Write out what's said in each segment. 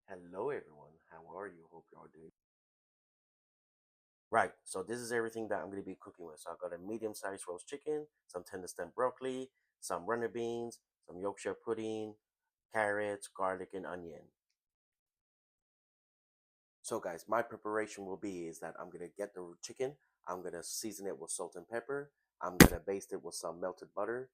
Hello everyone, how are you? Hope y'all doing. Right, so this is everything that I'm going to be cooking with. So I've got a medium-sized roast chicken, some tender stem broccoli, some runner beans, some Yorkshire pudding, carrots, garlic, and onion. So guys, my preparation will be is that I'm going to get the chicken, I'm going to season it with salt and pepper, I'm going to baste it with some melted butter,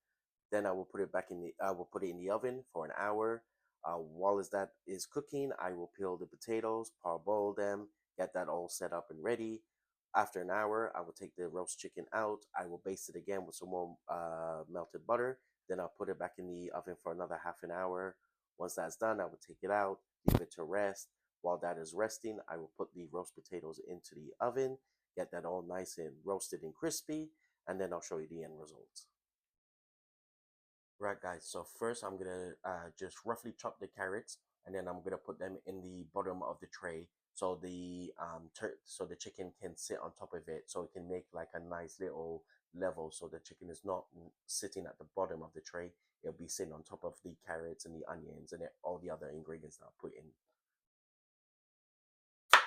then I will put it in the oven for an hour. While that is cooking, I will peel the potatoes, parboil them, get that all set up and ready. After an hour, I will take the roast chicken out. I will baste it again with some more melted butter. Then I'll put it back in the oven for another half an hour. Once that's done, I will take it out, leave it to rest. While that is resting, I will put the roast potatoes into the oven, get that all nice and roasted and crispy, and then I'll show you the end result. Right, guys. So first, I'm gonna just roughly chop the carrots, and then I'm gonna put them in the bottom of the tray, so so the chicken can sit on top of it, so it can make like a nice little level, so the chicken is not sitting at the bottom of the tray. It'll be sitting on top of the carrots and the onions and all the other ingredients that I put in.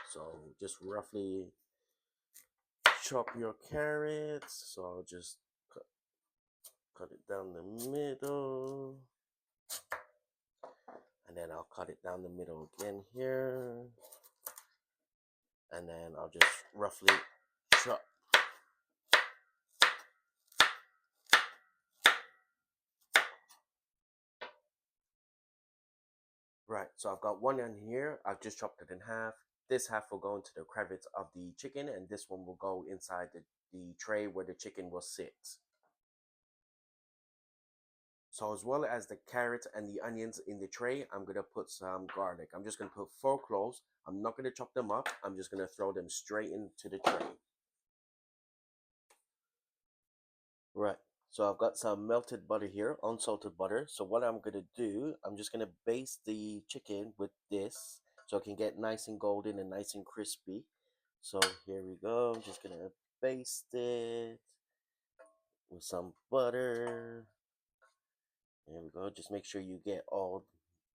So just roughly chop your carrots. So I'll just cut it down the middle. And then I'll cut it down the middle again here, and then I'll just roughly chop. Right, so I've got one in here. I've just chopped it in half. This half will go into the crevice of the chicken, and this one will go inside the tray where the chicken will sit. So as well as the carrots and the onions in the tray, I'm gonna put some garlic. I'm just gonna put 4 cloves. I'm not gonna chop them up. I'm just gonna throw them straight into the tray. Right. So I've got some melted butter here, unsalted butter. So what I'm gonna do, I'm just gonna baste the chicken with this so it can get nice and golden and nice and crispy. So here we go. I'm just gonna baste it with some butter. There we go. Just make sure you get all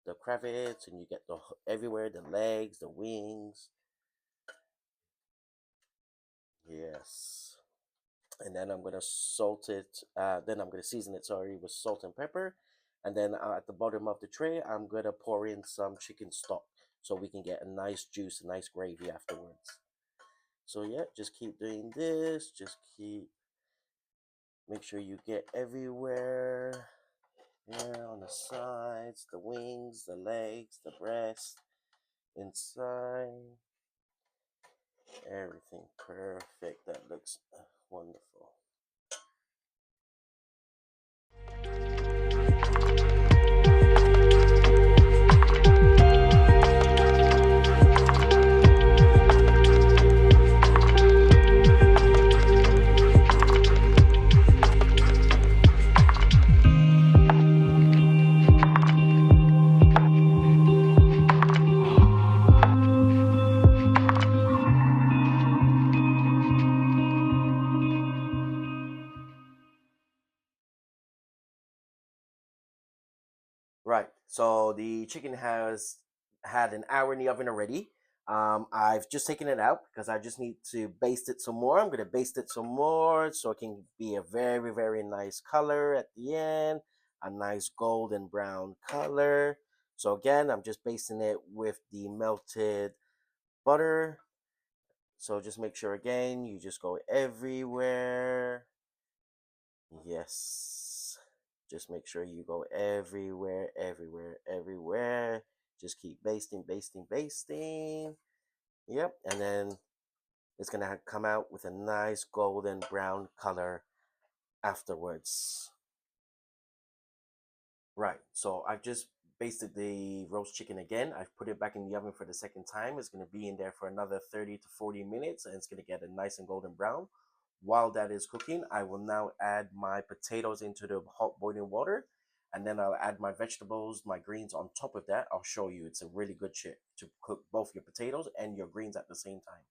the crevice and you get everywhere, the legs, the wings. Yes. And then I'm gonna salt it. Then I'm gonna season it. Sorry, with salt and pepper. And then at the bottom of the tray, I'm gonna pour in some chicken stock so we can get a nice juice, a nice gravy afterwards. So yeah, just keep doing this. Just make sure you get everywhere. Yeah, on the sides, the wings, the legs, the breast, inside, everything perfect. That looks wonderful. Right. So the chicken has had an hour in the oven already. I've just taken it out because I just need to baste it some more. I'm gonna baste it some more so it can be a very, very nice color at the end, a nice golden brown color. So again, I'm just basting it with the melted butter. So just make sure again, you just go everywhere. Yes. Just make sure you go everywhere, everywhere, everywhere. Just keep basting, basting, basting. Yep. And then it's going to come out with a nice golden brown color afterwards. Right. So I've just basted the roast chicken again. I've put it back in the oven for the second time. It's going to be in there for another 30 to 40 minutes and it's going to get a nice and golden brown. While that is cooking, I will now add my potatoes into the hot boiling water and then I'll add my vegetables, my greens on top of that. I'll show you. It's a really good trick to cook both your potatoes and your greens at the same time.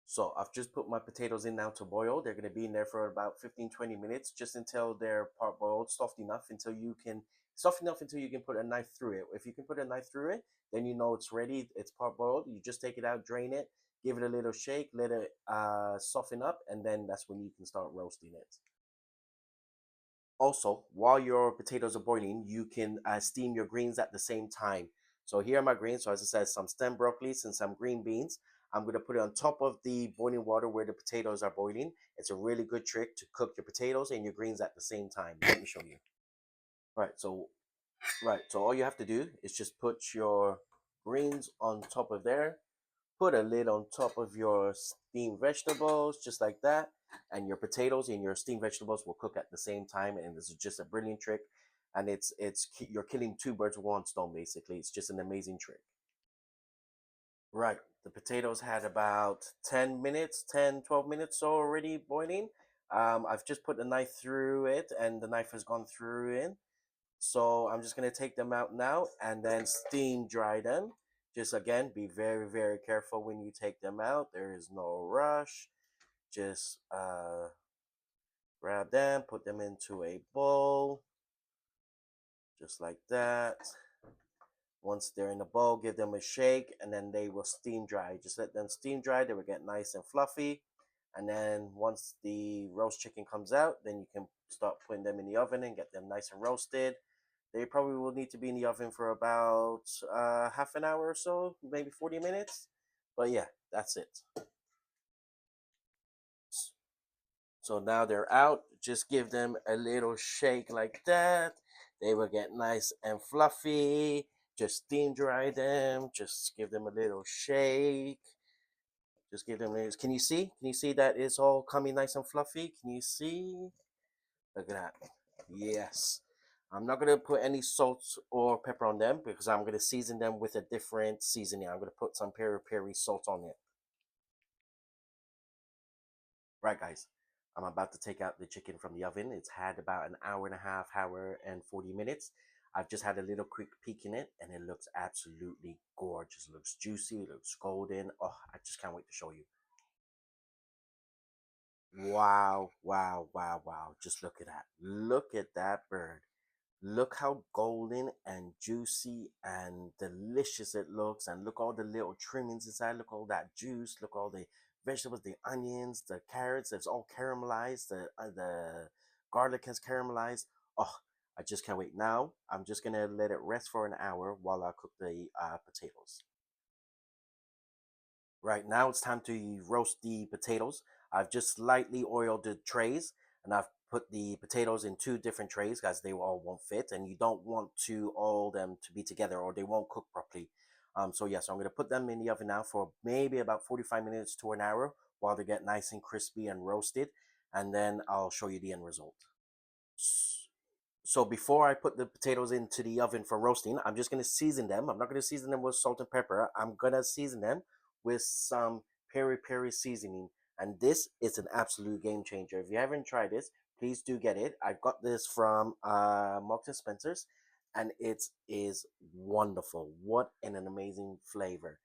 So I've just put my potatoes in now to boil. They're going to be in there for about 15-20 minutes, just until they're part boiled, soft enough until you can soft enough until you can put a knife through it. If you can put a knife through it, then you know it's ready. It's parboiled. You just take it out, drain it, give it a little shake, let it soften up, and then that's when you can start roasting it. Also, while your potatoes are boiling, you can steam your greens at the same time. So here are my greens. So as I said, some stem broccoli and some green beans. I'm going to put it on top of the boiling water where the potatoes are boiling. It's a really good trick to cook your potatoes and your greens at the same time. Let me show you. Right, so all you have to do is just put your greens on top of there. Put a lid on top of your steamed vegetables, just like that, and your potatoes and your steamed vegetables will cook at the same time. And this is just a brilliant trick, and it's you're killing two birds with one stone. Basically, it's just an amazing trick. Right, the potatoes had about 10 minutes, 10-12 minutes already boiling. I've just put the knife through it, and the knife has gone through it. So I'm just going to take them out now and then steam dry them. Just again, be very, very careful when you take them out. There is no rush. Just grab them, put them into a bowl, just like that. Once they're in the bowl, give them a shake and then they will steam dry. Just let them steam dry. They will get nice and fluffy. And then once the roast chicken comes out, then you can start putting them in the oven and get them nice and roasted. They probably will need to be in the oven for about half an hour or so, maybe 40 minutes. But yeah, that's it. So now they're out. Just give them a little shake like that. They will get nice and fluffy. Just steam dry them. Just give them a little shake. Just give them a little. Can you see? Can you see that it's all coming nice and fluffy? Can you see? Look at that. Yes. I'm not going to put any salt or pepper on them because I'm going to season them with a different seasoning. I'm going to put some peri peri salt on it. Right, guys. I'm about to take out the chicken from the oven. It's had about an hour and a half, hour and 40 minutes. I've just had a little quick peek in it and it looks absolutely gorgeous. It looks juicy. It looks golden. Oh, I just can't wait to show you. Wow, wow, wow, wow. Just look at that. Look at that bird. Look how golden and juicy and delicious it looks. And look all the little trimmings inside. Look all that juice. Look all the vegetables, the onions, the carrots. It's all caramelized. The garlic has caramelized. Oh, I just can't wait. Now, I'm just going to let it rest for an hour while I cook the potatoes. Right now, it's time to roast the potatoes. I've just slightly oiled the trays and I've put the potatoes in two different trays because they all won't fit and you don't want to all them to be together or they won't cook properly. So yes, I'm going to put them in the oven now for maybe about 45 minutes to an hour while they get nice and crispy and roasted, and then I'll show you the end result. So before I put the potatoes into the oven for roasting, I'm just going to season them. I'm not going to season them with salt and pepper. I'm going to season them with some peri peri seasoning. And this is an absolute game changer. If you haven't tried this, please do get it. I got this from Marks and Spencer's and it is wonderful. What an amazing flavor.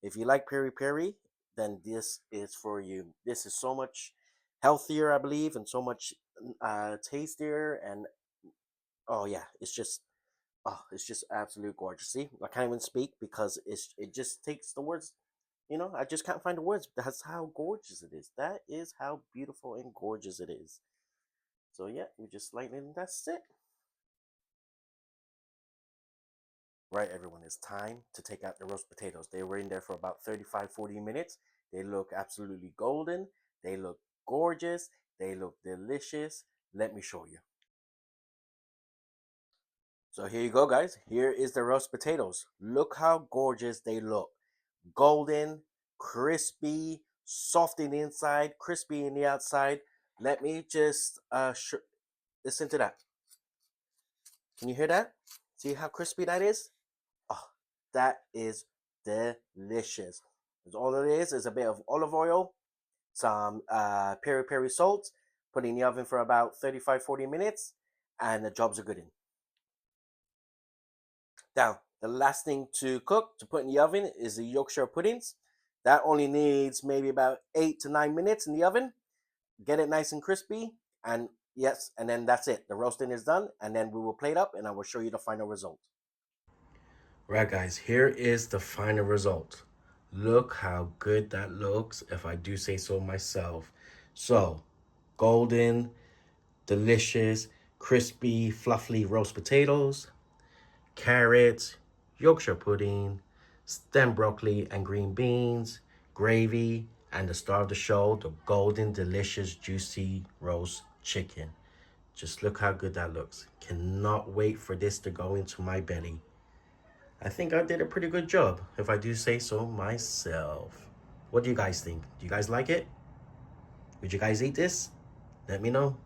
If you like peri peri, then this is for you. This is so much healthier, I believe, and so much tastier and oh yeah, it's just absolute gorgeous. See, I can't even speak because it just takes the words. I just can't find the words. That's how gorgeous it is. That is how beautiful and gorgeous it is. So yeah, we just lightly and that's it. Right, everyone, it's time to take out the roast potatoes. They were in there for about 35-40 minutes. They look absolutely golden. They look gorgeous. They look delicious. Let me show you. So here you go, guys. Here is the roast potatoes. Look how gorgeous they look. Golden, crispy, soft in the inside, crispy in the outside. Let me just listen to that. Can you hear that? See how crispy that is? Oh, that is delicious. All it is a bit of olive oil, some peri peri salt, put in the oven for about 35-40 minutes, and the jobs are good in. Now, the last thing to cook, to put in the oven, is the Yorkshire puddings. That only needs maybe about 8 to 9 minutes in the oven. Get it nice and crispy, and Yes, and then that's it. The roasting is done, and then we will plate up, and I will show you the final result. Right, guys, here is the final result. Look how good that looks, if I do say so myself. So, golden, delicious, crispy, fluffy roast potatoes, carrots, Yorkshire pudding, stem broccoli and green beans, gravy, and the star of the show, the golden, delicious, juicy roast chicken. Just look how good that looks. Cannot wait for this to go into my belly. I think I did a pretty good job, if I do say so myself. What do you guys think? Do you guys like it? Would you guys eat this? Let me know.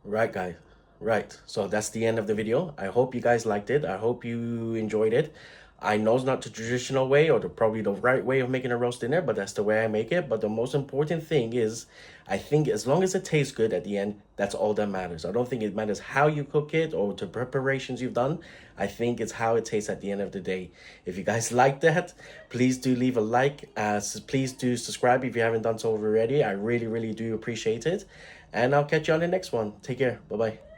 Right, guys. Right. So that's the end of the video. I hope you guys liked it. I hope you enjoyed it. I know it's not the traditional way or probably the right way of making a roast dinner, but that's the way I make it. But the most important thing is, I think as long as it tastes good at the end, that's all that matters. I don't think it matters how you cook it or the preparations you've done. I think it's how it tastes at the end of the day. If you guys like that, please do leave a like. Please do subscribe if you haven't done so already. I really, really do appreciate it. And I'll catch you on the next one. Take care. Bye bye.